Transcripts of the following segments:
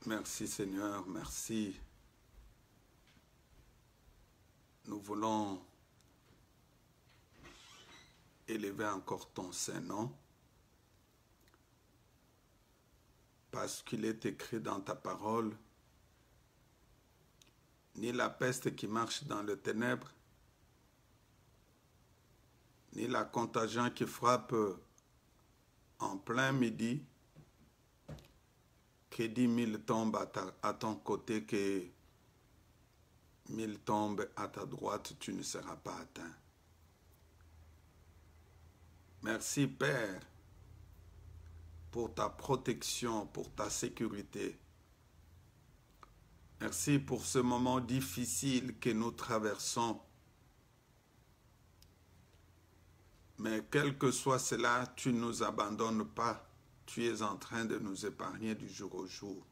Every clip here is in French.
Merci Seigneur, merci. Nous voulons élever encore ton Saint-Nom parce qu'il est écrit dans ta parole, ni la peste qui marche dans les ténèbres, ni la contagion qui frappe en plein midi, que 10 000 tombent à ton côté, que 1000 tombent à ta droite, tu ne seras pas atteint. Merci Père pour ta protection, pour ta sécurité. Merci pour ce moment difficile que nous traversons. Mais quel que soit cela, tu ne nous abandonnes pas. Tu es en train de nous épargner du jour au jour.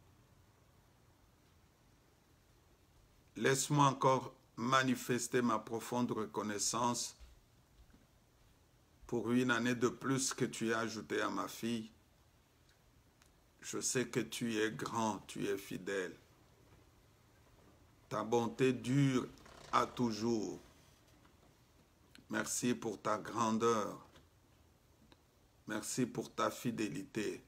Laisse-moi encore manifester ma profonde reconnaissance pour une année de plus que tu as ajoutée à ma fille. Je sais que tu es grand, tu es fidèle. Ta bonté dure à toujours. Merci pour ta grandeur. Merci pour ta fidélité.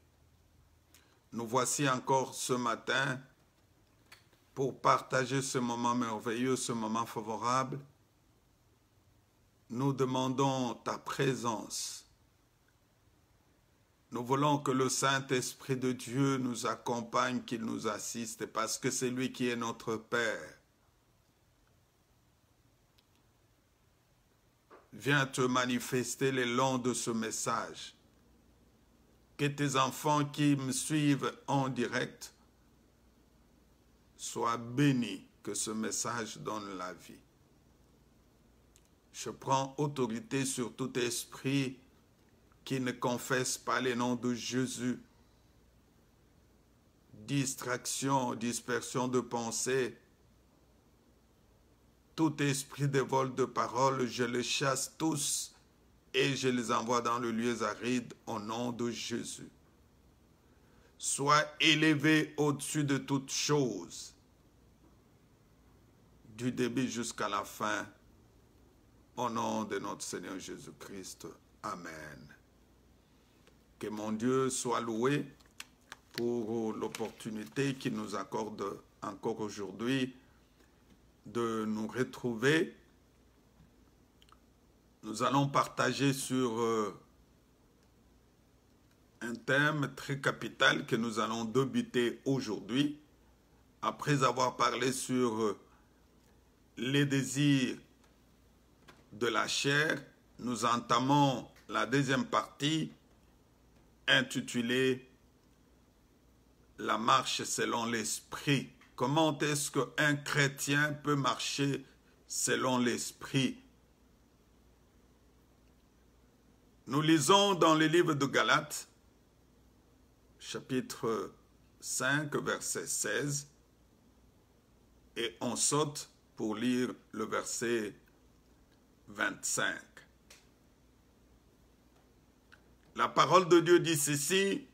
Nous voici encore ce matin pour partager ce moment merveilleux, ce moment favorable. Nous demandons ta présence. Nous voulons que le Saint-Esprit de Dieu nous accompagne, qu'il nous assiste, parce que c'est lui qui est notre Père. Viens te manifester le long de ce message. Que tes enfants qui me suivent en direct soient bénis, que ce message donne la vie. Je prends autorité sur tout esprit qui ne confesse pas le nom de Jésus. Distraction, dispersion de pensée, tout esprit de vol de parole, je les chasse tous et je les envoie dans le lieu aride au nom de Jésus. Sois élevé au-dessus de toutes choses, du début jusqu'à la fin, au nom de notre Seigneur Jésus-Christ. Amen. Que mon Dieu soit loué pour l'opportunité qu'il nous accorde encore aujourd'hui de nous retrouver. Nous allons partager sur un thème très capital que nous allons débuter aujourd'hui. Après avoir parlé sur les désirs de la chair, nous entamons la deuxième partie intitulée « La marche selon l'esprit ». Comment est-ce qu'un chrétien peut marcher selon l'esprit? Nous lisons dans le livre de Galates, chapitre 5, verset 16, et on saute pour lire le verset 25. La parole de Dieu dit ceci: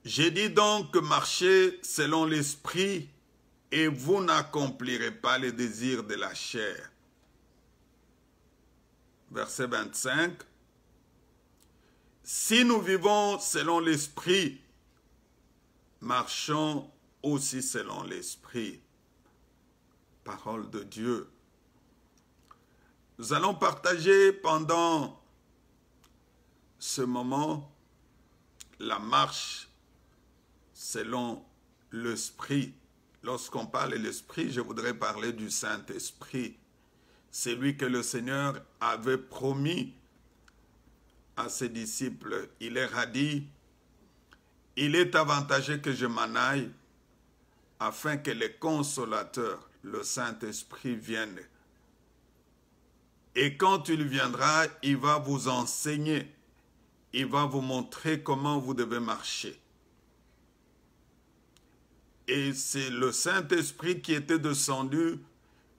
j'ai dit donc que marchez selon l'esprit et vous n'accomplirez pas les désirs de la chair. Verset 25. Si nous vivons selon l'esprit, marchons aussi selon l'esprit. Parole de Dieu. Nous allons partager pendant ce moment la marche selon l'esprit. Lorsqu'on parle de l'esprit, je voudrais parler du Saint-Esprit. C'est lui que le Seigneur avait promis à ses disciples. Il leur a dit, il est avantageux que je m'en aille afin que le Consolateur, le Saint-Esprit, vienne. Et quand il viendra, il va vous enseigner, il va vous montrer comment vous devez marcher. Et c'est le Saint-Esprit qui était descendu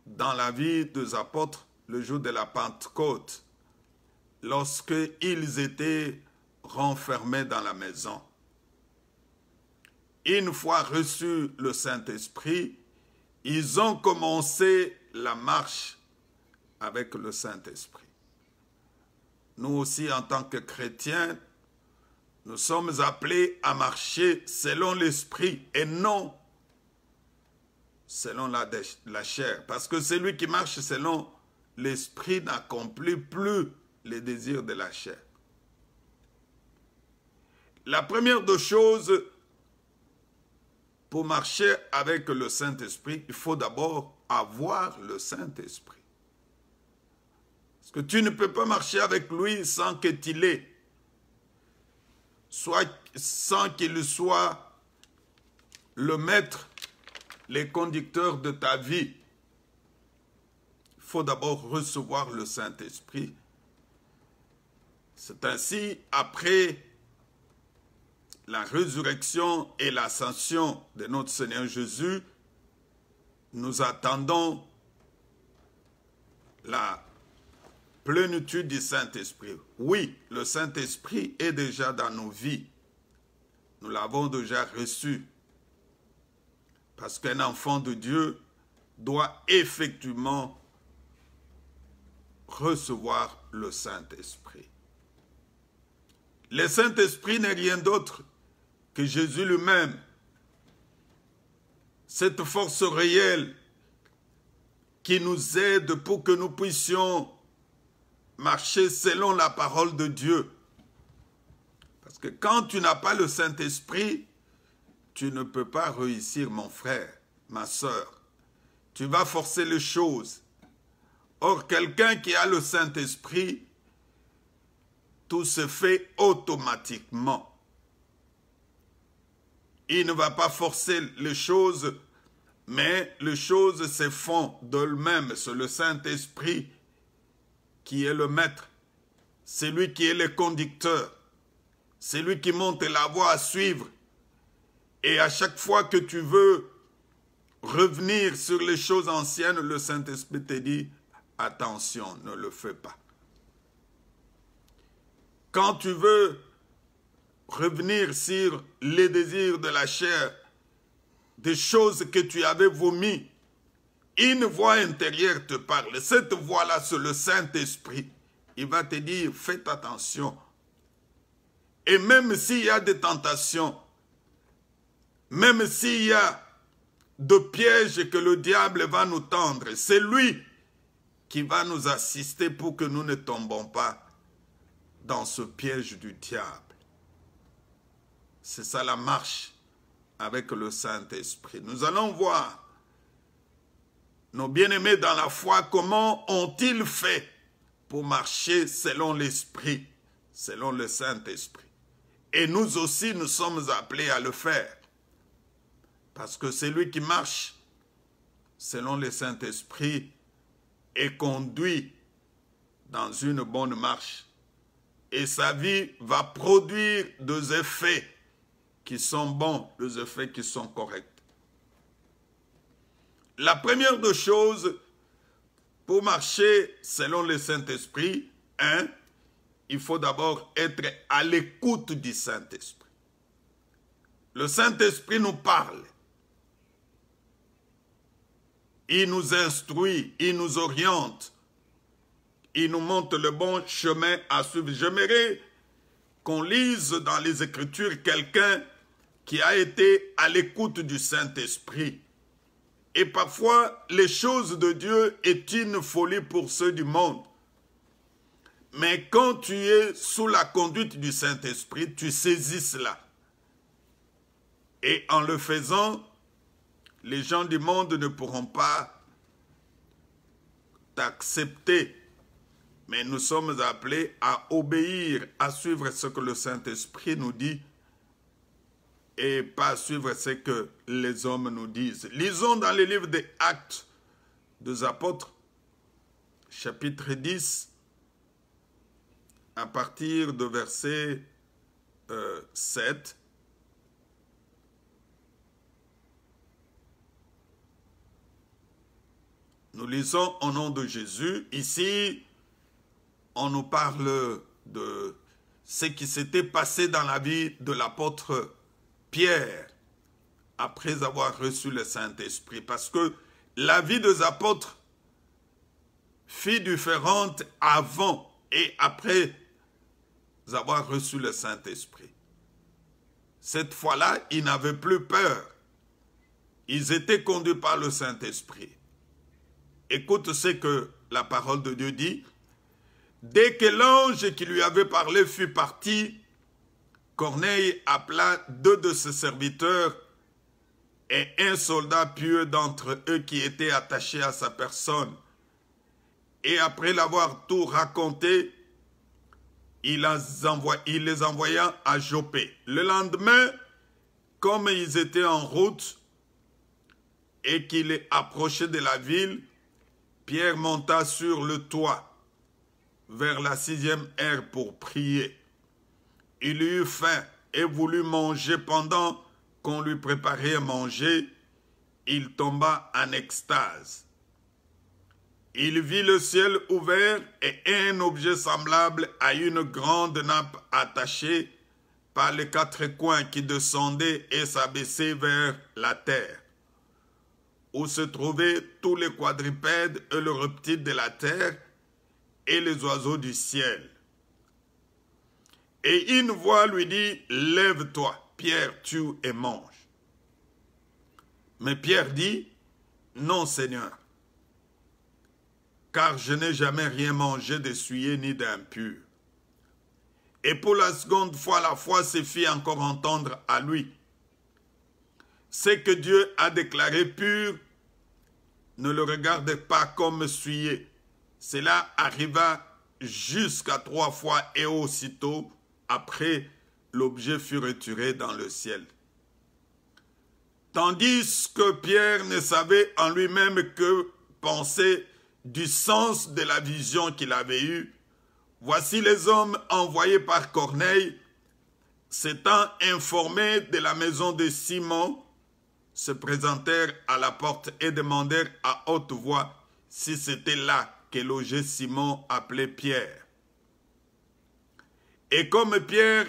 dans la vie des apôtres le jour de la Pentecôte, lorsqu'ils étaient renfermés dans la maison. Une fois reçu le Saint-Esprit, ils ont commencé la marche avec le Saint-Esprit. Nous aussi, en tant que chrétiens, nous sommes appelés à marcher selon l'Esprit et non selon la chair. Parce que celui qui marche selon l'Esprit n'accomplit plus les désirs de la chair. La première des choses, pour marcher avec le Saint-Esprit, il faut d'abord avoir le Saint-Esprit. Parce que tu ne peux pas marcher avec lui sans qu'il ait, sans qu'il soit le maître, le conducteur de ta vie. Il faut d'abord recevoir le Saint-Esprit. C'est ainsi, après la résurrection et l'ascension de notre Seigneur Jésus, nous attendons la plénitude du Saint-Esprit. Oui, le Saint-Esprit est déjà dans nos vies. Nous l'avons déjà reçu. Parce qu'un enfant de Dieu doit effectivement recevoir le Saint-Esprit. Le Saint-Esprit n'est rien d'autre que Jésus lui-même. Cette force réelle qui nous aide pour que nous puissions marcher selon la parole de Dieu. Parce que quand tu n'as pas le Saint-Esprit, tu ne peux pas réussir, mon frère, ma soeur. Tu vas forcer les choses. Or, quelqu'un qui a le Saint-Esprit, tout se fait automatiquement. Il ne va pas forcer les choses, mais les choses se font d'elles-mêmes. C'est le Saint-Esprit qui est le maître. C'est lui qui est le conducteur. C'est lui qui montre la voie à suivre. Et à chaque fois que tu veux revenir sur les choses anciennes, le Saint-Esprit te dit, attention, ne le fais pas. Quand tu veux revenir sur les désirs de la chair, des choses que tu avais vomies, une voix intérieure te parle. Cette voix-là, c'est le Saint-Esprit. Il va te dire, faites attention. Et même s'il y a des tentations, même s'il y a de pièges que le diable va nous tendre, c'est lui qui va nous assister pour que nous ne tombons pas dans ce piège du diable. C'est ça la marche avec le Saint-Esprit. Nous allons voir nos bien-aimés dans la foi, comment ont-ils fait pour marcher selon l'Esprit, selon le Saint-Esprit. Et nous aussi, nous sommes appelés à le faire. Parce que celui qui marche selon le Saint-Esprit est conduit dans une bonne marche. Et sa vie va produire des effets qui sont bons, des effets qui sont corrects. La première des choses, pour marcher selon le Saint-Esprit, il faut d'abord être à l'écoute du Saint-Esprit. Le Saint-Esprit nous parle. Il nous instruit, il nous oriente. Il nous montre le bon chemin à suivre. J'aimerais qu'on lise dans les Écritures quelqu'un qui a été à l'écoute du Saint-Esprit. Et parfois, les choses de Dieu est une folie pour ceux du monde. Mais quand tu es sous la conduite du Saint-Esprit, tu saisis cela. Et en le faisant, les gens du monde ne pourront pas t'accepter. Mais nous sommes appelés à obéir, à suivre ce que le Saint-Esprit nous dit et pas suivre ce que les hommes nous disent. Lisons dans le livre des Actes des Apôtres, chapitre 10, à partir de verset 7. Nous lisons au nom de Jésus. Ici, on nous parle de ce qui s'était passé dans la vie de l'apôtre Pierre après avoir reçu le Saint-Esprit. Parce que la vie des apôtres fut différente avant et après avoir reçu le Saint-Esprit. Cette fois-là, ils n'avaient plus peur. Ils étaient conduits par le Saint-Esprit. Écoute ce que la parole de Dieu dit. Dès que l'ange qui lui avait parlé fut parti, Corneille appela 2 de ses serviteurs et un soldat pieux d'entre eux qui était attaché à sa personne. Et après l'avoir tout raconté, il les envoya à Joppé. Le lendemain, comme ils étaient en route et qu'il approchait de la ville, Pierre monta sur le toit vers la 6e heure pour prier. Il eut faim et voulut manger. Pendant qu'on lui préparait à manger, il tomba en extase. Il vit le ciel ouvert et un objet semblable à une grande nappe attachée par les 4 coins qui descendait et s'abaissait vers la terre, où se trouvaient tous les quadrupèdes et les reptiles de la terre et les oiseaux du ciel. Et une voix lui dit, « Lève-toi, Pierre, tue et mange. » Mais Pierre dit, « Non, Seigneur, car je n'ai jamais rien mangé de souillé ni d'impur. » Et pour la seconde fois, la foi se fit encore entendre à lui. Ce que Dieu a déclaré pur, ne le regardez pas comme souillé. Cela arriva jusqu'à 3 fois et aussitôt après, l'objet fut retiré dans le ciel. Tandis que Pierre ne savait en lui-même que penser du sens de la vision qu'il avait eue, voici les hommes envoyés par Corneille, s'étant informés de la maison de Simon, se présentèrent à la porte et demandèrent à haute voix si c'était là que logeait Simon appelé Pierre. Et comme Pierre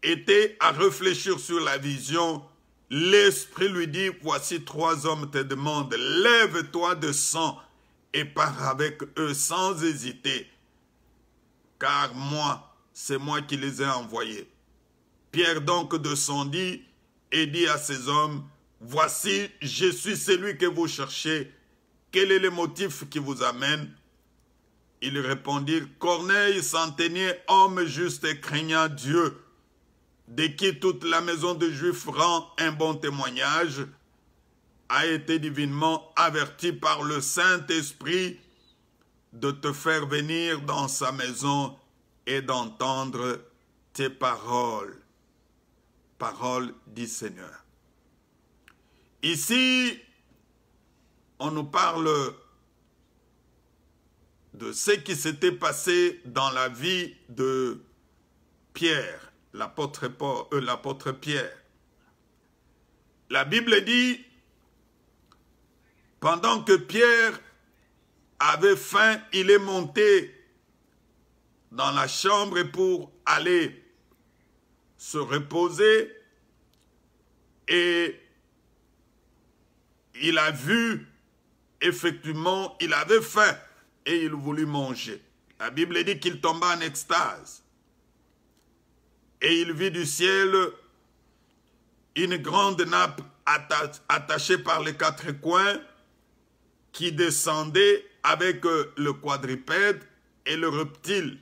était à réfléchir sur la vision, l'Esprit lui dit, « Voici 3 hommes te demandent, lève-toi, descends et pars avec eux sans hésiter, car moi, c'est moi qui les ai envoyés. » Pierre donc descendit et dit à ces hommes, « Voici, je suis celui que vous cherchez. Quel est le motif qui vous amène ?» Ils répondirent, « Corneille, centenier, homme juste et craignant Dieu, de qui toute la maison des Juifs rend un bon témoignage, a été divinement averti par le Saint-Esprit de te faire venir dans sa maison et d'entendre tes paroles. » Parole du Seigneur. Ici, on nous parle de ce qui s'était passé dans la vie de Pierre, l'apôtre Pierre. La Bible dit, pendant que Pierre avait faim, il est monté dans la chambre pour aller se reposer et il a vu, effectivement, il avait faim et il voulut manger. La Bible dit qu'il tomba en extase. Et il vit du ciel une grande nappe attachée par les 4 coins qui descendait avec le quadrupède et le reptile.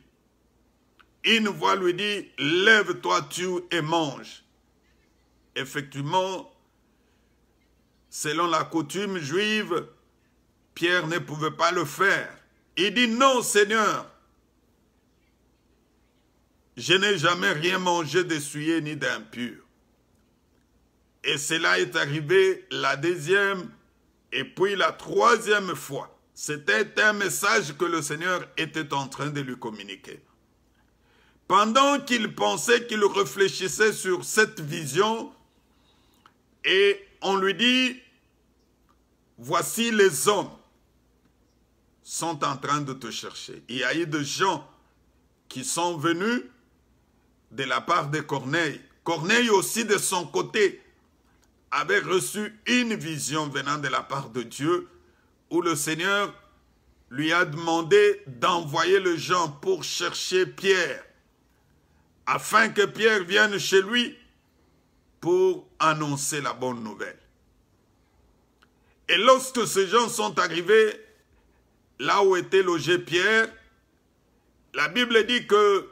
Une voix lui dit, « Lève-toi, tue et mange. » Effectivement, selon la coutume juive, Pierre ne pouvait pas le faire. Il dit, « Non, Seigneur, je n'ai jamais rien mangé de souillé ni d'impur. » Et cela est arrivé la 2e et puis la 3e fois. C'était un message que le Seigneur était en train de lui communiquer. Pendant qu'il pensait, qu'il réfléchissait sur cette vision, et on lui dit, « Voici les hommes sont en train de te chercher. » Il y a eu des gens qui sont venus de la part de Corneille. Corneille aussi, de son côté, avait reçu une vision venant de la part de Dieu, où le Seigneur lui a demandé d'envoyer les gens pour chercher Pierre, afin que Pierre vienne chez lui pour annoncer la bonne nouvelle. Et lorsque ces gens sont arrivés là où était logé Pierre, la Bible dit que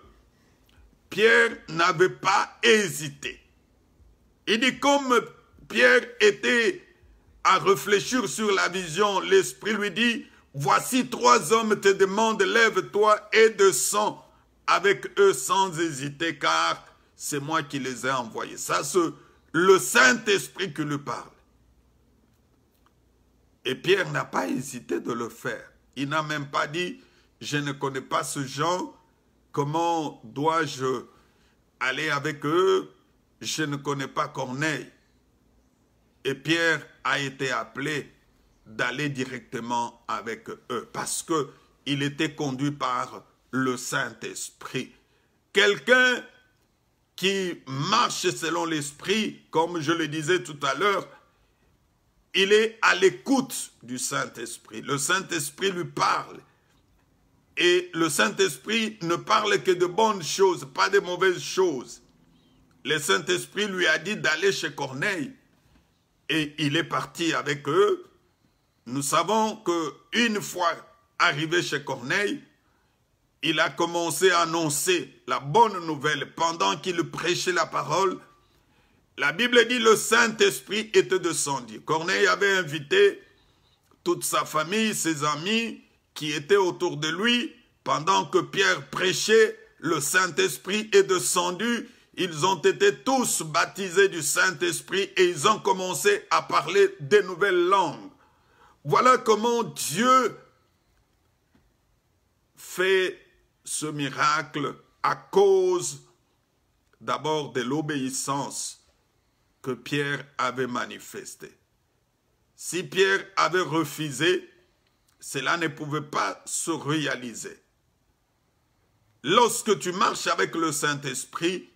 Pierre n'avait pas hésité. Il dit, comme Pierre était à réfléchir sur la vision, l'Esprit lui dit, voici 3 hommes te demandent, lève-toi et descends avec eux sans hésiter, car c'est moi qui les ai envoyés. Ça, c'est le Saint-Esprit qui lui parle. Et Pierre n'a pas hésité de le faire. Il n'a même pas dit, je ne connais pas ce gens, comment dois-je aller avec eux? Je ne connais pas Corneille. Et Pierre a été appelé d'aller directement avec eux parce qu'il était conduit par le Saint-Esprit. Quelqu'un qui marche selon l'Esprit, comme je le disais tout à l'heure, il est à l'écoute du Saint-Esprit. Le Saint-Esprit lui parle. Et le Saint-Esprit ne parle que de bonnes choses, pas de mauvaises choses. Le Saint-Esprit lui a dit d'aller chez Corneille. Et il est parti avec eux. Nous savons qu'une fois arrivé chez Corneille, il a commencé à annoncer la bonne nouvelle pendant qu'il prêchait la parole. La Bible dit le Saint-Esprit était descendu. Corneille avait invité toute sa famille, ses amis qui étaient autour de lui. Pendant que Pierre prêchait, le Saint-Esprit est descendu. Ils ont été tous baptisés du Saint-Esprit et ils ont commencé à parler des nouvelles langues. Voilà comment Dieu fait ce miracle à cause d'abord de l'obéissance que Pierre avait manifestée. Si Pierre avait refusé, cela ne pouvait pas se réaliser. Lorsque tu marches avec le Saint-Esprit,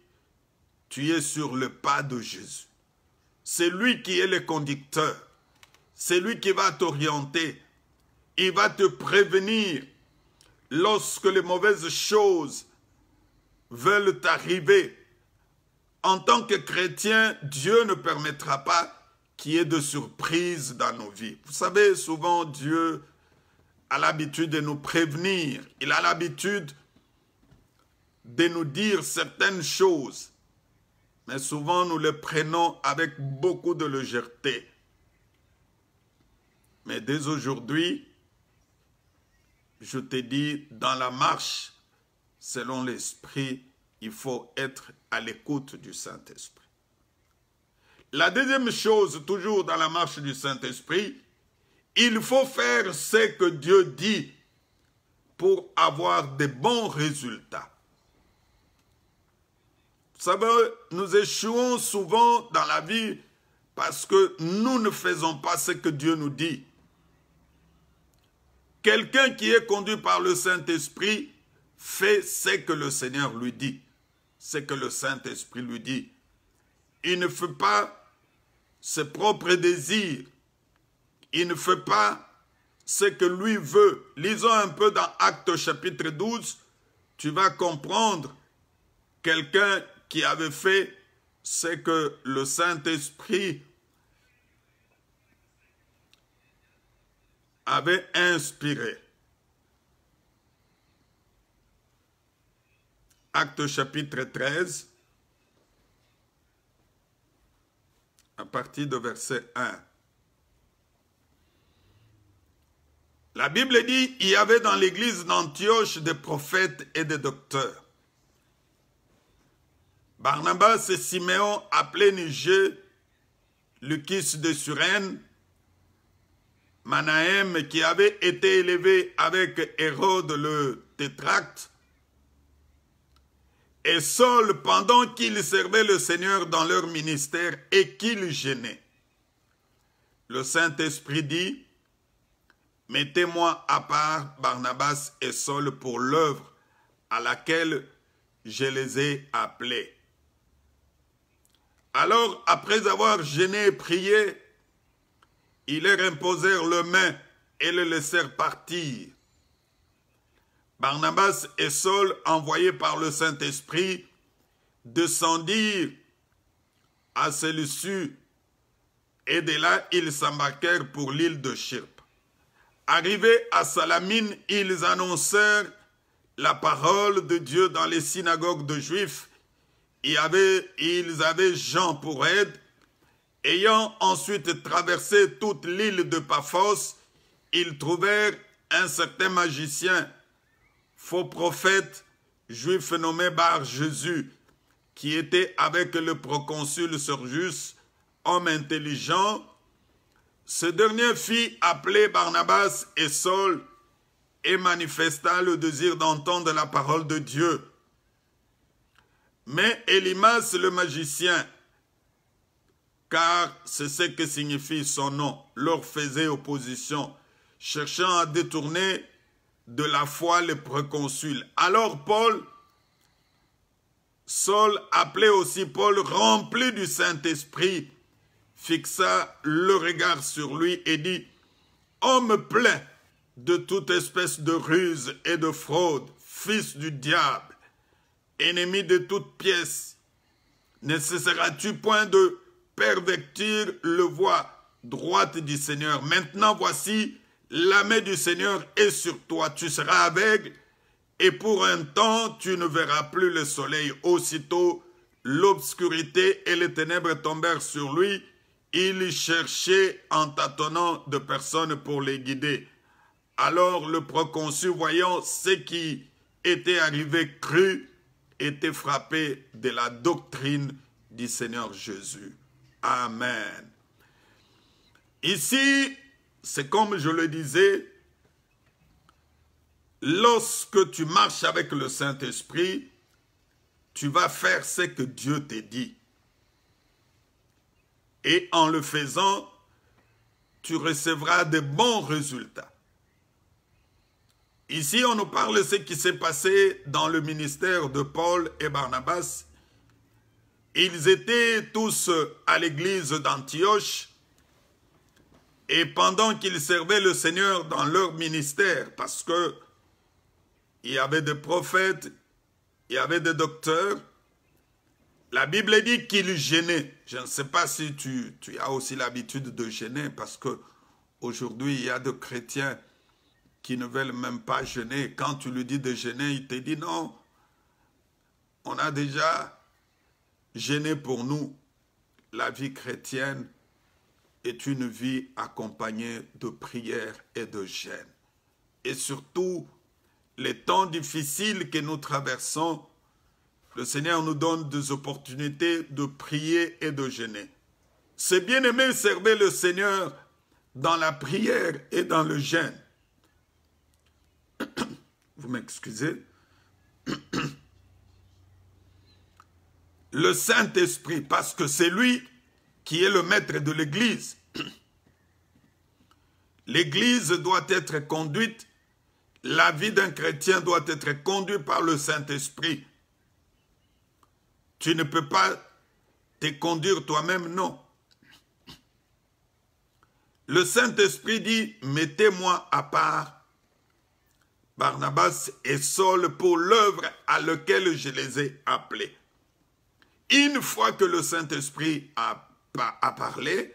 tu es sur le pas de Jésus. C'est lui qui est le conducteur. C'est lui qui va t'orienter. Il va te prévenir lorsque les mauvaises choses veulent t'arriver. En tant que chrétien, Dieu ne permettra pas qu'il y ait de surprises dans nos vies. Vous savez, souvent Dieu a l'habitude de nous prévenir. Il a l'habitude de nous dire certaines choses. Mais souvent, nous les prenons avec beaucoup de légèreté. Mais dès aujourd'hui, je te dis, dans la marche, selon l'Esprit, il faut être à l'écoute du Saint-Esprit. La deuxième chose, toujours dans la marche du Saint-Esprit, il faut faire ce que Dieu dit pour avoir de bons résultats. Vous savez, nous échouons souvent dans la vie parce que nous ne faisons pas ce que Dieu nous dit. Quelqu'un qui est conduit par le Saint-Esprit fait ce que le Seigneur lui dit, ce que le Saint-Esprit lui dit. Il ne fait pas ses propres désirs. Il ne fait pas ce que lui veut. Lisons un peu dans Actes chapitre 12, tu vas comprendre quelqu'un qui avait fait ce que le Saint-Esprit avait inspiré. Actes chapitre 13, à partir de verset 1. La Bible dit, il y avait dans l'église d'Antioche des prophètes et des docteurs. Barnabas et Siméon, appelé Niger, Lucas de Cyrène, Manahem, qui avait été élevé avec Hérode le tétrarque, et Saul, pendant qu'ils servaient le Seigneur dans leur ministère et qu'ils gênaient. Le Saint-Esprit dit, mettez-moi à part Barnabas et Saul pour l'œuvre à laquelle je les ai appelés. Alors, après avoir jeûné et prié, ils leur imposèrent les mains et le laissèrent partir. Barnabas et Saul, envoyés par le Saint-Esprit, descendirent à Séleucie, et de là, ils s'embarquèrent pour l'île de Chirpe. Arrivés à Salamine, ils annoncèrent la parole de Dieu dans les synagogues de Juifs. Ils avaient Jean pour aide. Ayant ensuite traversé toute l'île de Paphos, ils trouvèrent un certain magicien, faux prophète, juif nommé Bar-Jésus, qui était avec le proconsul Sergius, homme intelligent. Ce dernier fit appeler Barnabas et Saul et manifesta le désir d'entendre la parole de Dieu. Mais Élymas le magicien, car c'est ce que signifie son nom, leur faisait opposition, cherchant à détourner de la foi les proconsuls. Alors Saul, appelé aussi Paul, rempli du Saint-Esprit, fixa le regard sur lui et dit, « Homme plein de toute espèce de ruse et de fraude, fils du diable, ennemi de toute pièce, ne cesseras-tu point de pervertir le voie droite du Seigneur? Maintenant voici, la main du Seigneur est sur toi, tu seras aveugle, et pour un temps tu ne verras plus le soleil. » Aussitôt, l'obscurité et les ténèbres tombèrent sur lui. Il cherchait en tâtonnant de personnes pour les guider. Alors le proconsul, voyant ce qui était arrivé, crut, était frappé de la doctrine du Seigneur Jésus. Amen. Ici, c'est comme je le disais, lorsque tu marches avec le Saint-Esprit, tu vas faire ce que Dieu t'a dit. Et en le faisant, tu recevras de bons résultats. Ici, on nous parle de ce qui s'est passé dans le ministère de Paul et Barnabas. Ils étaient tous à l'église d'Antioche et pendant qu'ils servaient le Seigneur dans leur ministère, parce que il y avait des prophètes, il y avait des docteurs, la Bible dit qu'ils jeûnaient. Je ne sais pas si tu as aussi l'habitude de jeûner, parce que aujourd'hui il y a des chrétiens qui ne veulent même pas jeûner. Quand tu lui dis de jeûner, il te dit non, on a déjà jeûné pour nous. La vie chrétienne est une vie accompagnée de prière et de jeûne. Et surtout, les temps difficiles que nous traversons, le Seigneur nous donne des opportunités de prier et de jeûner. C'est bien aimé servir le Seigneur dans la prière et dans le jeûne. Vous m'excusez. Le Saint-Esprit, parce que c'est lui qui est le maître de l'Église. L'Église doit être conduite, la vie d'un chrétien doit être conduite par le Saint-Esprit. Tu ne peux pas te conduire toi-même, non. Le Saint-Esprit dit, mettez-moi à part Barnabas et Saul pour l'œuvre à laquelle je les ai appelés. Une fois que le Saint-Esprit a parlé,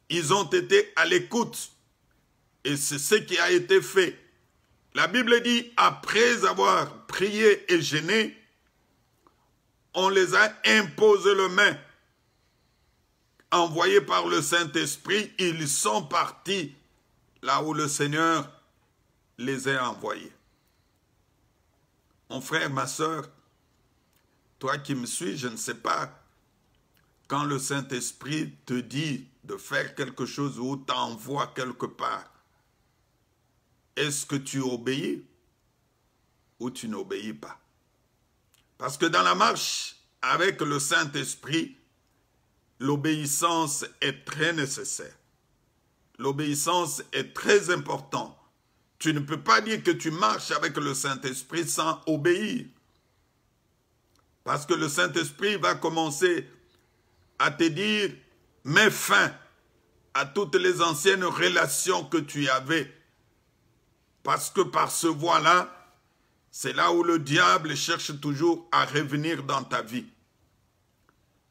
ils ont été à l'écoute. Et c'est ce qui a été fait. La Bible dit, après avoir prié et jeûné, on les a imposé les mains. Envoyés par le Saint-Esprit, ils sont partis là où le Seigneur les a envoyés. Mon frère, ma soeur, toi qui me suis, je ne sais pas, quand le Saint-Esprit te dit de faire quelque chose ou t'envoie quelque part, est-ce que tu obéis ou tu n'obéis pas? Parce que dans la marche avec le Saint-Esprit, l'obéissance est très nécessaire. L'obéissance est très importante. Tu ne peux pas dire que tu marches avec le Saint-Esprit sans obéir. Parce que le Saint-Esprit va commencer à te dire, mets fin à toutes les anciennes relations que tu avais. Parce que par ce voie-là, c'est là où le diable cherche toujours à revenir dans ta vie.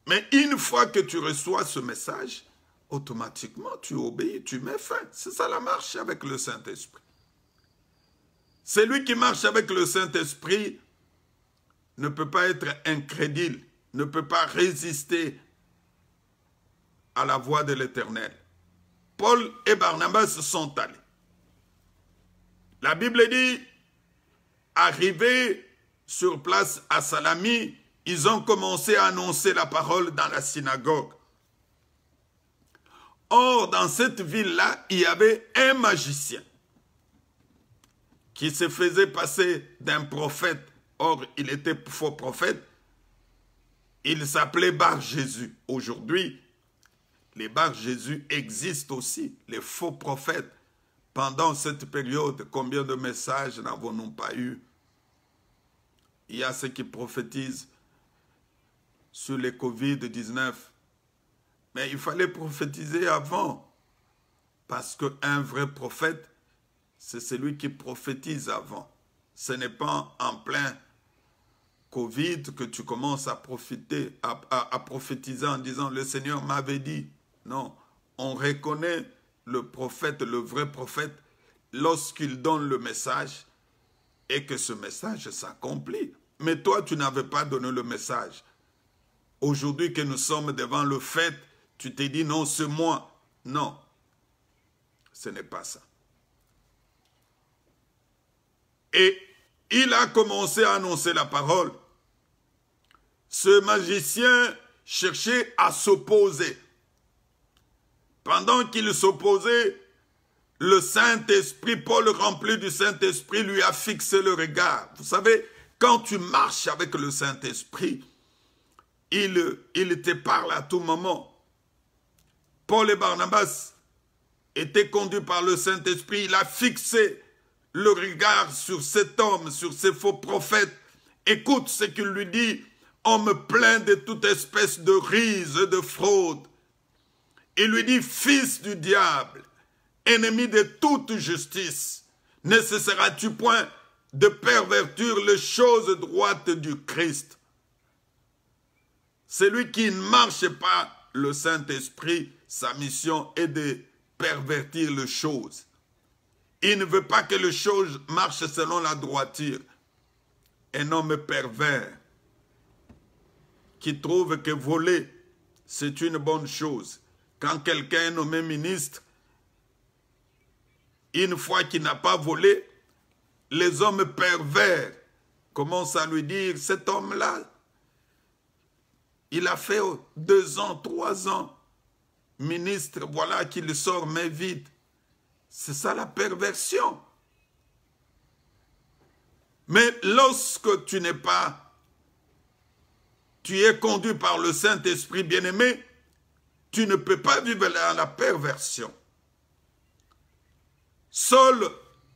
Mais une fois que tu reçois ce message, automatiquement tu obéis, tu mets fin. C'est ça la marche avec le Saint-Esprit. Celui qui marche avec le Saint-Esprit ne peut pas être incrédule, ne peut pas résister à la voix de l'Éternel. Paul et Barnabas sont allés. La Bible dit, arrivés sur place à Salami, ils ont commencé à annoncer la parole dans la synagogue. Or, dans cette ville-là, il y avait un magicien qui se faisait passer d'un prophète. Or, il était faux prophète. Il s'appelait Bar-Jésus. Aujourd'hui, les Bar-Jésus existent aussi, les faux prophètes. Pendant cette période, combien de messages n'avons-nous pas eu? Il y a ceux qui prophétisent sur les Covid-19. Mais il fallait prophétiser avant. Parce qu'un vrai prophète, c'est celui qui prophétise avant. Ce n'est pas en plein Covid que tu commences à prophétiser en disant « Le Seigneur m'avait dit ». Non, on reconnaît le prophète, le vrai prophète, lorsqu'il donne le message et que ce message s'accomplit. Mais toi, tu n'avais pas donné le message. Aujourd'hui que nous sommes devant le fait, tu t'es dit non, c'est moi. Non, ce n'est pas ça. Et il a commencé à annoncer la parole. Ce magicien cherchait à s'opposer. Pendant qu'il s'opposait, le Saint-Esprit, Paul rempli du Saint-Esprit, lui a fixé le regard. Vous savez, quand tu marches avec le Saint-Esprit, il te parle à tout moment. Paul et Barnabas étaient conduits par le Saint-Esprit. Il a fixé le regard sur cet homme, sur ces faux prophètes. Écoute ce qu'il lui dit. On me plaint de toute espèce de ruse et de fraude. Il lui dit, fils du diable, ennemi de toute justice, ne cesseras-tu point de pervertir les choses droites du Christ? Celui qui ne marche pas le Saint-Esprit, sa mission est de pervertir les choses. Il ne veut pas que les choses marchent selon la droiture. Un homme pervers qui trouve que voler, c'est une bonne chose. Quand quelqu'un est nommé ministre, une fois qu'il n'a pas volé, les hommes pervers commencent à lui dire, cet homme-là, il a fait 2 ans, 3 ans, ministre, voilà qu'il sort mais vide. C'est ça la perversion. Mais lorsque tu n'es pas, tu es conduit par le Saint-Esprit bien-aimé, tu ne peux pas vivre dans la perversion. Saul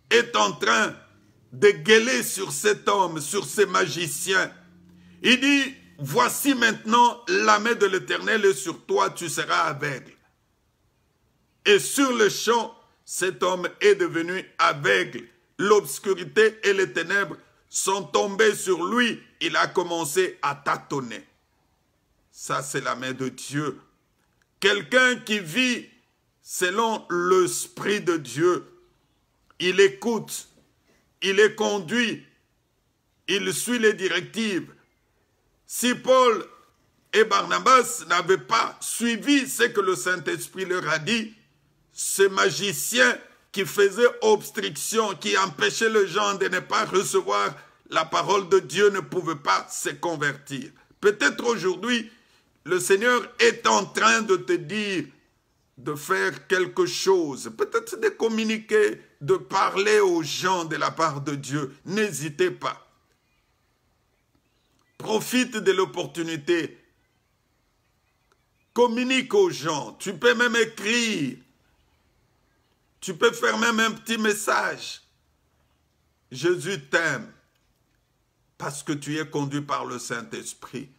est en train de gueuler sur cet homme, sur ces magiciens. Il dit, voici maintenant la main de l'Éternel est sur toi, tu seras aveugle. Et sur le champ, cet homme est devenu aveugle. L'obscurité et les ténèbres sont tombées sur lui. Il a commencé à tâtonner. Ça, c'est la main de Dieu. Quelqu'un qui vit selon l'Esprit de Dieu, il écoute, il est conduit, il suit les directives. Si Paul et Barnabas n'avaient pas suivi ce que le Saint-Esprit leur a dit, ce magicien qui faisait obstruction, qui empêchait les gens de ne pas recevoir la parole de Dieu ne pouvait pas se convertir. Peut-être aujourd'hui, le Seigneur est en train de te dire de faire quelque chose, peut-être de communiquer, de parler aux gens de la part de Dieu. N'hésitez pas. Profite de l'opportunité. Communique aux gens. Tu peux même écrire. Tu peux faire même un petit message. Jésus t'aime parce que tu es conduit par le Saint-Esprit.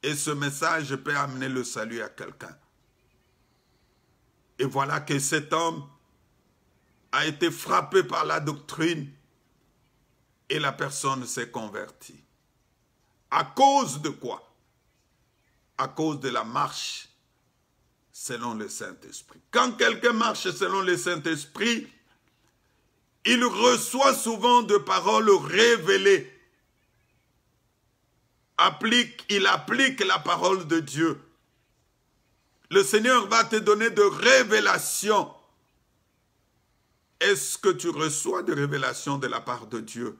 Et ce message peut amener le salut à quelqu'un. Et voilà que cet homme a été frappé par la doctrine et la personne s'est convertie. À cause de quoi? À cause de la marche selon le Saint-Esprit. Quand quelqu'un marche selon le Saint-Esprit, il reçoit souvent de paroles révélées. Il applique la parole de Dieu. Le Seigneur va te donner de révélations. Est-ce que tu reçois des révélations de la part de Dieu?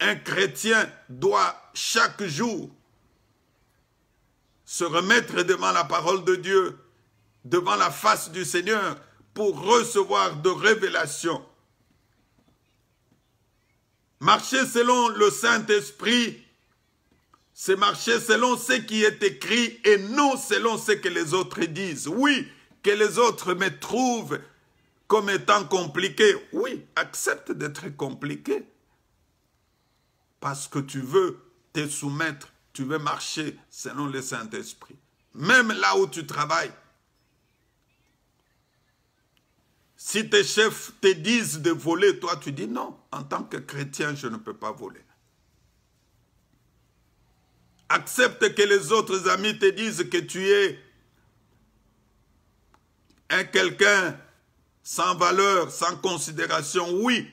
Un chrétien doit chaque jour se remettre devant la parole de Dieu, devant la face du Seigneur, pour recevoir de révélations. Marcher selon le Saint-Esprit, c'est marcher selon ce qui est écrit et non selon ce que les autres disent. Oui, que les autres me trouvent comme étant compliqué. Oui, accepte d'être compliqué. Parce que tu veux te soumettre, tu veux marcher selon le Saint-Esprit. Même là où tu travailles. Si tes chefs te disent de voler, toi tu dis non, en tant que chrétien, je ne peux pas voler. Accepte que les autres amis te disent que tu es un quelqu'un sans valeur, sans considération. Oui,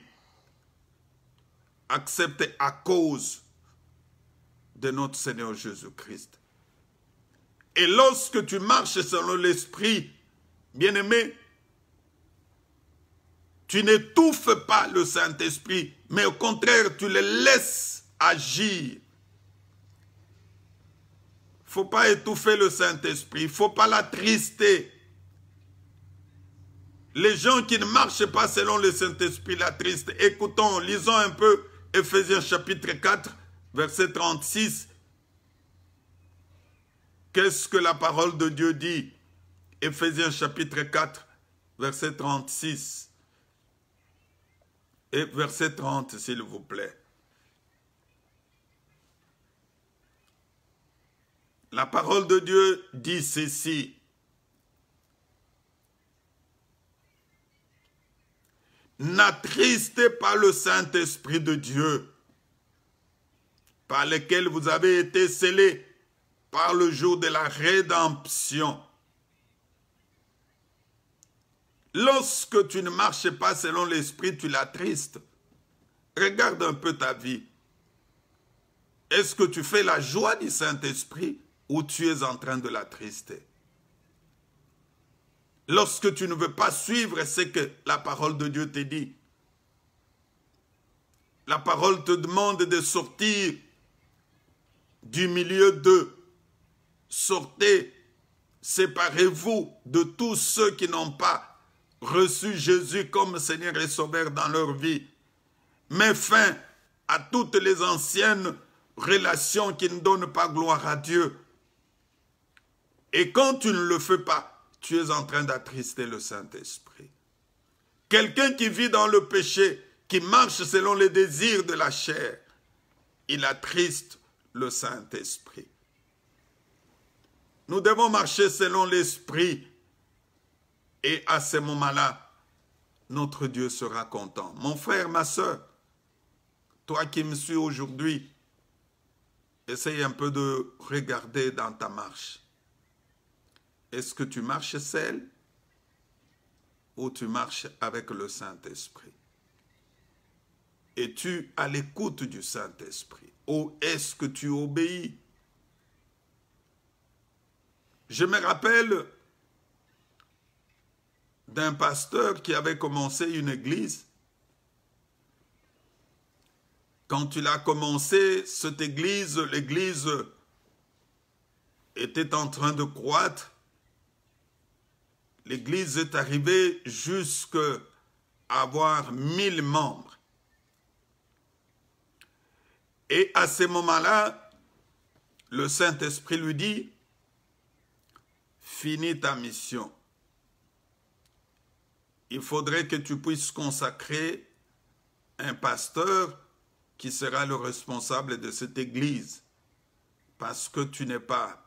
accepte à cause de notre Seigneur Jésus-Christ. Et lorsque tu marches selon l'Esprit, bien-aimé, tu n'étouffes pas le Saint-Esprit, mais au contraire, tu le laisses agir. Il ne faut pas étouffer le Saint-Esprit, il ne faut pas l'attrister. Les gens qui ne marchent pas selon le Saint-Esprit l'attristent. Écoutons, lisons un peu Éphésiens chapitre 4, verset 36. Qu'est-ce que la parole de Dieu dit? Éphésiens chapitre 4, verset 36. Et verset 30, s'il vous plaît. La parole de Dieu dit ceci. N'attristez pas le Saint-Esprit de Dieu, par lequel vous avez été scellés par le jour de la rédemption. Lorsque tu ne marches pas selon l'Esprit, tu l'attristes. Regarde un peu ta vie. Est-ce que tu fais la joie du Saint-Esprit ou tu es en train de l'attrister? Lorsque tu ne veux pas suivre ce que la parole de Dieu te dit, la parole te demande de sortir du milieu d'eux. Sortez, séparez-vous de tous ceux qui n'ont pas reçu Jésus comme Seigneur et Sauveur dans leur vie. Mets fin à toutes les anciennes relations qui ne donnent pas gloire à Dieu. Et quand tu ne le fais pas, tu es en train d'attrister le Saint-Esprit. Quelqu'un qui vit dans le péché, qui marche selon les désirs de la chair, il attriste le Saint-Esprit. Nous devons marcher selon l'Esprit. Et à ce moment-là, notre Dieu sera content. Mon frère, ma soeur, toi qui me suis aujourd'hui, essaye un peu de regarder dans ta marche. Est-ce que tu marches seul ou tu marches avec le Saint-Esprit? Es-tu à l'écoute du Saint-Esprit ou est-ce que tu obéis? Je me rappelle d'un pasteur qui avait commencé une église. Quand il a commencé cette église, l'église était en train de croître. L'église est arrivée jusqu'à avoir 1000 membres. Et à ce moment-là, le Saint-Esprit lui dit, finis ta mission. Il faudrait que tu puisses consacrer un pasteur qui sera le responsable de cette église. Parce que tu n'es pas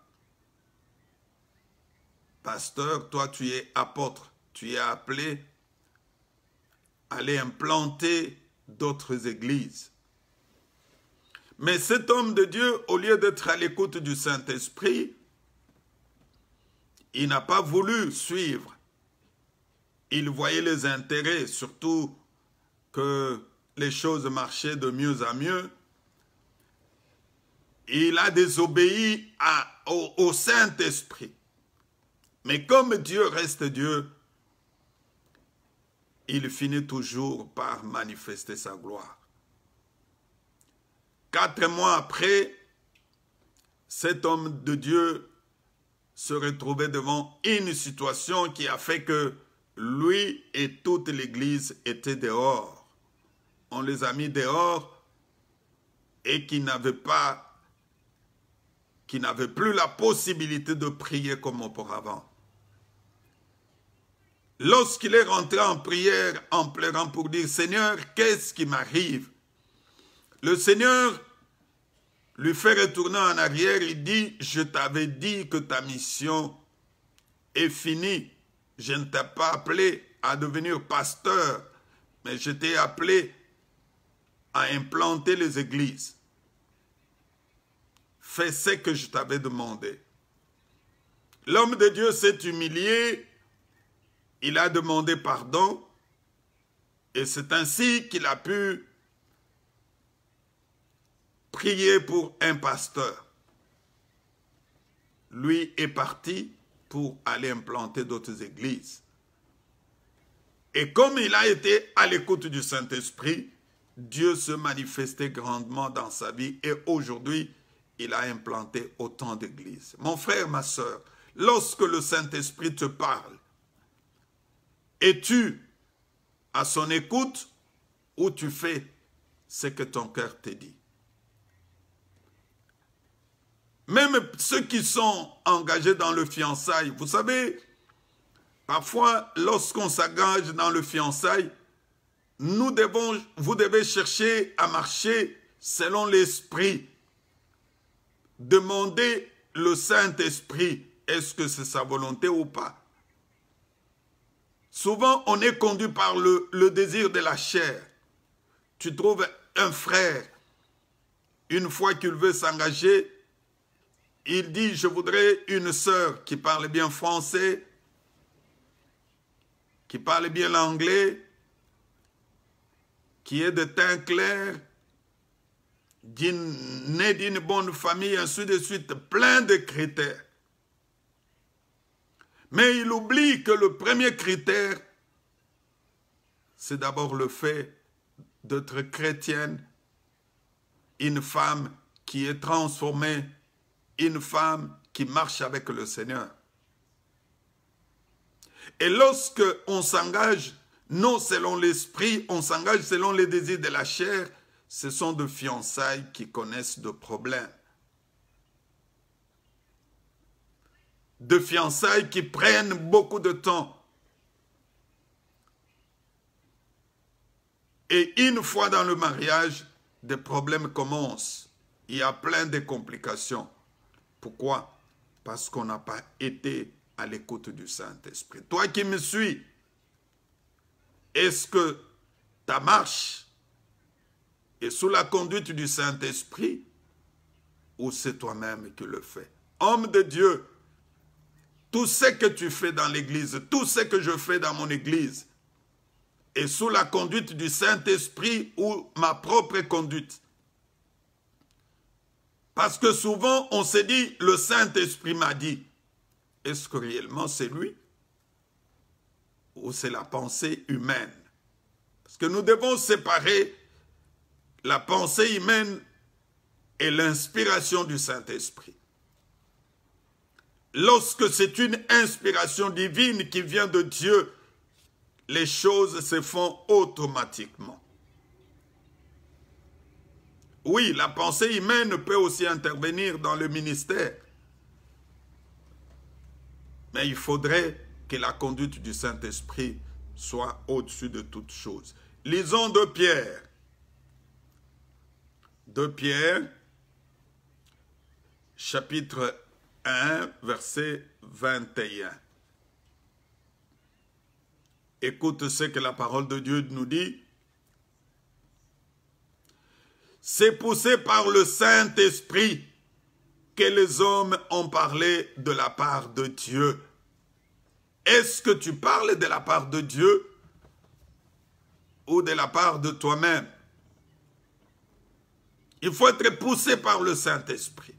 pasteur, toi tu es apôtre. Tu es appelé à aller implanter d'autres églises. Mais cet homme de Dieu, au lieu d'être à l'écoute du Saint-Esprit, il n'a pas voulu suivre. Il voyait les intérêts, surtout que les choses marchaient de mieux en mieux. Il a désobéi au Saint-Esprit. Mais comme Dieu reste Dieu, il finit toujours par manifester sa gloire. 4 mois après, cet homme de Dieu se retrouvait devant une situation qui a fait que lui et toute l'église étaient dehors. On les a mis dehors et qui n'avaient plus la possibilité de prier comme auparavant. Lorsqu'il est rentré en prière, en pleurant pour dire « Seigneur, qu'est-ce qui m'arrive ?» Le Seigneur lui fait retourner en arrière, il dit « Je t'avais dit que ta mission est finie. Je ne t'ai pas appelé à devenir pasteur, mais je t'ai appelé à implanter les églises. Fais ce que je t'avais demandé. » L'homme de Dieu s'est humilié, il a demandé pardon, et c'est ainsi qu'il a pu prier pour un pasteur. Lui est parti pour aller implanter d'autres églises. Et comme il a été à l'écoute du Saint-Esprit, Dieu se manifestait grandement dans sa vie et aujourd'hui, il a implanté autant d'églises. Mon frère, ma soeur, lorsque le Saint-Esprit te parle, es-tu à son écoute ou tu fais ce que ton cœur te dit? Même ceux qui sont engagés dans le fiançailles, vous savez, parfois lorsqu'on s'engage dans le fiançailles, vous devez chercher à marcher selon l'Esprit. Demandez le Saint-Esprit, est-ce que c'est sa volonté ou pas? Souvent, on est conduit par le désir de la chair. Tu trouves un frère, une fois qu'il veut s'engager, il dit, je voudrais une sœur qui parle bien français, qui parle bien l'anglais, qui est de teint clair, née d'une bonne famille, ainsi de suite, plein de critères. Mais il oublie que le premier critère, c'est d'abord le fait d'être chrétienne, une femme qui est transformée, une femme qui marche avec le Seigneur. Et lorsque on s'engage, non selon l'esprit, on s'engage selon les désirs de la chair, ce sont de fiançailles qui connaissent de problèmes. De fiançailles qui prennent beaucoup de temps. Et une fois dans le mariage, des problèmes commencent. Il y a plein de complications. Pourquoi? Parce qu'on n'a pas été à l'écoute du Saint-Esprit. Toi qui me suis, est-ce que ta marche est sous la conduite du Saint-Esprit ou c'est toi-même qui le fais? Homme de Dieu, tout ce que tu fais dans l'église, tout ce que je fais dans mon église est sous la conduite du Saint-Esprit ou ma propre conduite. Parce que souvent, on se dit, le Saint-Esprit m'a dit. Est-ce que réellement c'est lui? Ou c'est la pensée humaine? Parce que nous devons séparer la pensée humaine et l'inspiration du Saint-Esprit. Lorsque c'est une inspiration divine qui vient de Dieu, les choses se font automatiquement. Oui, la pensée humaine peut aussi intervenir dans le ministère. Mais il faudrait que la conduite du Saint-Esprit soit au-dessus de toutes choses. Lisons de Pierre, 2 Pierre, chapitre 1, verset 21. Écoute ce que la parole de Dieu nous dit. C'est poussé par le Saint-Esprit que les hommes ont parlé de la part de Dieu. Est-ce que tu parles de la part de Dieu ou de la part de toi-même? Il faut être poussé par le Saint-Esprit.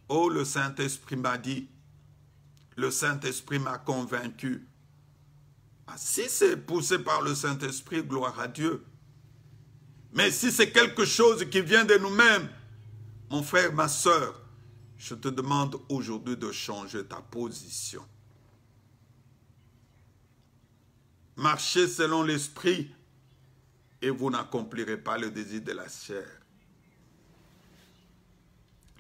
Oh, le Saint-Esprit m'a dit, le Saint-Esprit m'a convaincu. Ah, si c'est poussé par le Saint-Esprit, gloire à Dieu. Mais si c'est quelque chose qui vient de nous-mêmes, mon frère, ma soeur, je te demande aujourd'hui de changer ta position. Marchez selon l'Esprit et vous n'accomplirez pas le désir de la chair.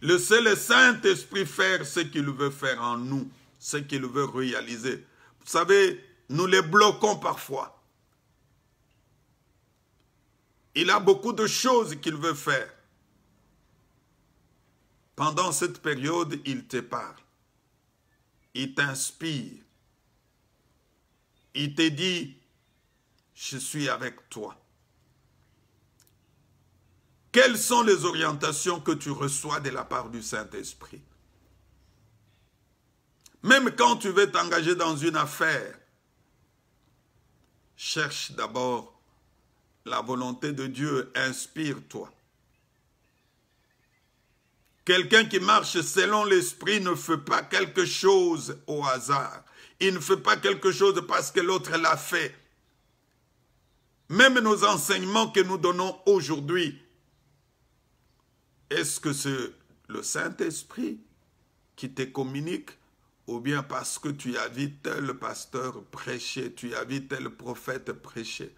Laissez le Saint-Esprit faire ce qu'il veut faire en nous, ce qu'il veut réaliser. Vous savez, nous les bloquons parfois. Il a beaucoup de choses qu'il veut faire. Pendant cette période, il te parle. Il t'inspire. Il te dit, je suis avec toi. Quelles sont les orientations que tu reçois de la part du Saint-Esprit? Même quand tu veux t'engager dans une affaire, cherche d'abord la volonté de Dieu, inspire-toi. Quelqu'un qui marche selon l'Esprit ne fait pas quelque chose au hasard. Il ne fait pas quelque chose parce que l'autre l'a fait. Même nos enseignements que nous donnons aujourd'hui, est-ce que c'est le Saint-Esprit qui te communique ou bien parce que tu as vu tel pasteur prêcher, tu as vu tel prophète prêcher?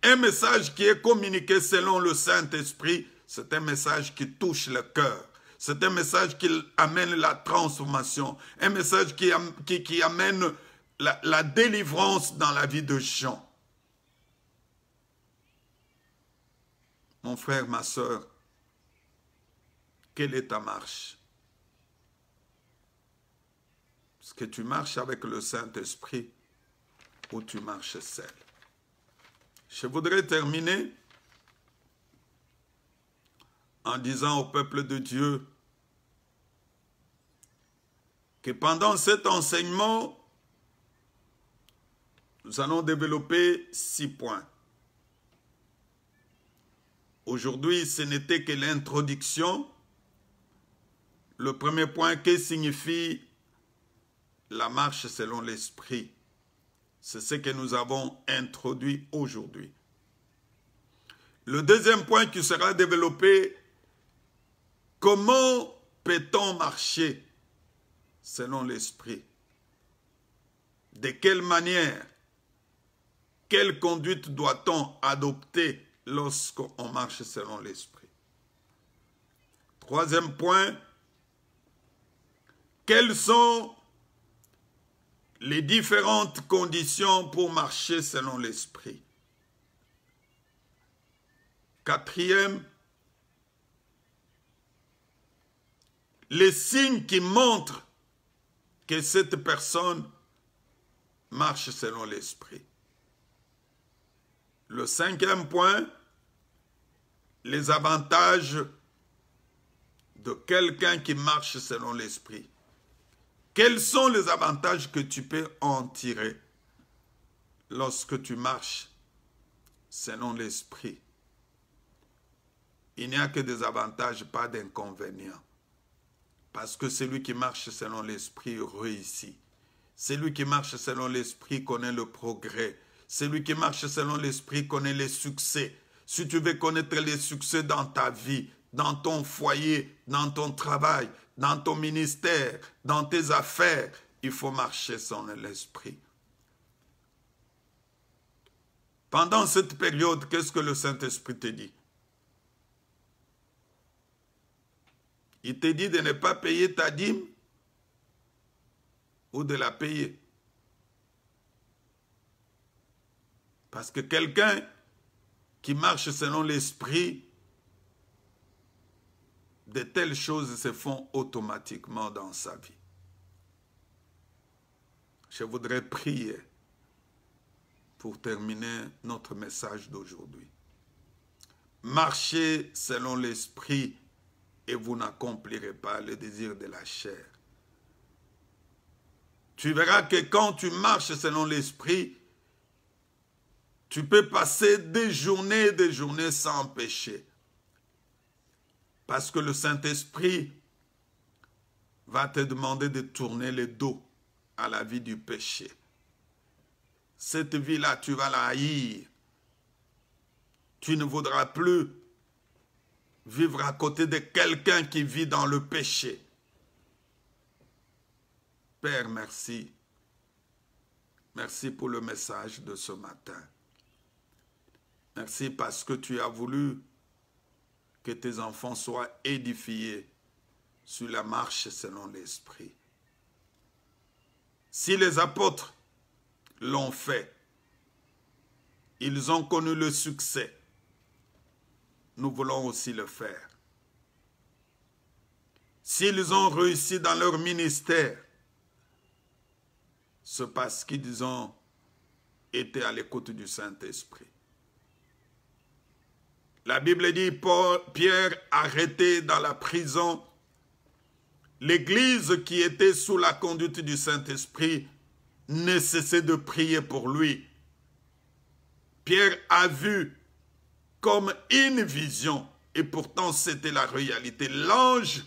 Un message qui est communiqué selon le Saint-Esprit, c'est un message qui touche le cœur. C'est un message qui amène la transformation. Un message qui amène la délivrance dans la vie de gens. Mon frère, ma soeur, quelle est ta marche? Est-ce que tu marches avec le Saint-Esprit ou tu marches seul? Je voudrais terminer en disant au peuple de Dieu que pendant cet enseignement, nous allons développer 6 points. Aujourd'hui, ce n'était que l'introduction. Le premier point, que signifie la marche selon l'Esprit? C'est ce que nous avons introduit aujourd'hui. Le deuxième point qui sera développé, comment peut-on marcher selon l'Esprit? De quelle manière? Quelle conduite doit-on adopter lorsqu'on marche selon l'Esprit? Troisième point, quelles sont les différentes conditions pour marcher selon l'Esprit? Quatrième, les signes qui montrent que cette personne marche selon l'Esprit. Le cinquième point, les avantages de quelqu'un qui marche selon l'Esprit. Quels sont les avantages que tu peux en tirer lorsque tu marches selon l'Esprit? Il n'y a que des avantages, pas d'inconvénients. Parce que celui qui marche selon l'Esprit réussit. Celui qui marche selon l'Esprit connaît le progrès. Celui qui marche selon l'Esprit connaît les succès. Si tu veux connaître les succès dans ta vie, dans ton foyer, dans ton travail, dans ton ministère, dans tes affaires, il faut marcher selon l'Esprit. Pendant cette période, qu'est-ce que le Saint-Esprit te dit? Il te dit de ne pas payer ta dîme ou de la payer. Parce que quelqu'un qui marche selon l'esprit, de telles choses se font automatiquement dans sa vie. Je voudrais prier pour terminer notre message d'aujourd'hui. Marchez selon l'esprit et vous n'accomplirez pas le désir de la chair. Tu verras que quand tu marches selon l'esprit, tu peux passer des journées sans péché. Parce que le Saint-Esprit va te demander de tourner le dos à la vie du péché. Cette vie-là, tu vas la haïr. Tu ne voudras plus vivre à côté de quelqu'un qui vit dans le péché. Père, merci. Merci pour le message de ce matin. Merci parce que tu as voulu que tes enfants soient édifiés sur la marche selon l'esprit. Si les apôtres l'ont fait, ils ont connu le succès, nous voulons aussi le faire. S'ils ont réussi dans leur ministère, c'est parce qu'ils ont été à l'écoute du Saint-Esprit. La Bible dit, Pierre arrêté dans la prison, l'église qui était sous la conduite du Saint-Esprit ne cessait de prier pour lui. Pierre a vu comme une vision, et pourtant c'était la réalité. L'ange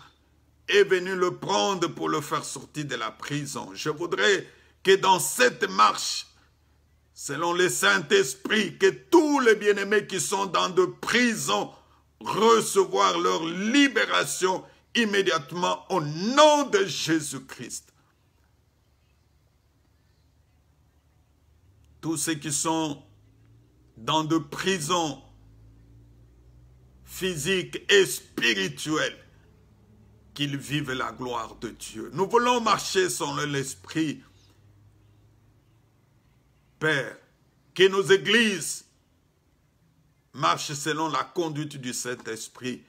est venu le prendre pour le faire sortir de la prison. Je voudrais que dans cette marche, selon le Saint-Esprit, que tous les bien-aimés qui sont dans de prisons recevoir leur libération immédiatement au nom de Jésus-Christ. Tous ceux qui sont dans de prisons physiques et spirituelles, qu'ils vivent la gloire de Dieu. Nous voulons marcher selon l'Esprit. Père, que nos églises marchent selon la conduite du Saint-Esprit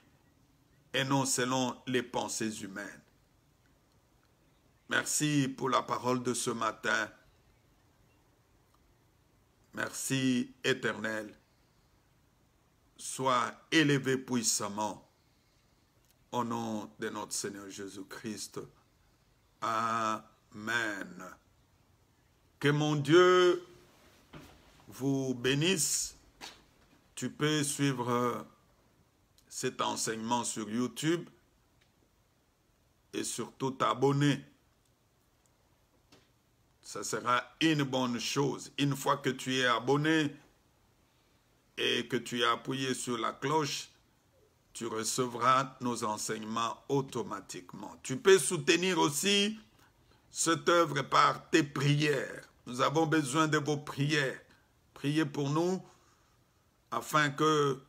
et non selon les pensées humaines. Merci pour la parole de ce matin. Merci, Éternel. Sois élevé puissamment au nom de notre Seigneur Jésus-Christ. Amen. Que mon Dieu vous bénisse. Tu peux suivre cet enseignement sur YouTube et surtout t'abonner. Ça sera une bonne chose. Une fois que tu es abonné et que tu as appuyé sur la cloche, tu recevras nos enseignements automatiquement. Tu peux soutenir aussi cette œuvre par tes prières. Nous avons besoin de vos prières. Priez pour nous afin que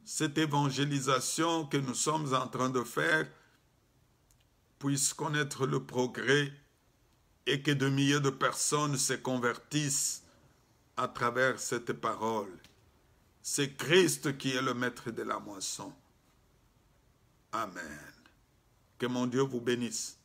cette évangélisation que nous sommes en train de faire puisse connaître le progrès et que de milliers de personnes se convertissent à travers cette parole. C'est Christ qui est le maître de la moisson. Amen. Que mon Dieu vous bénisse.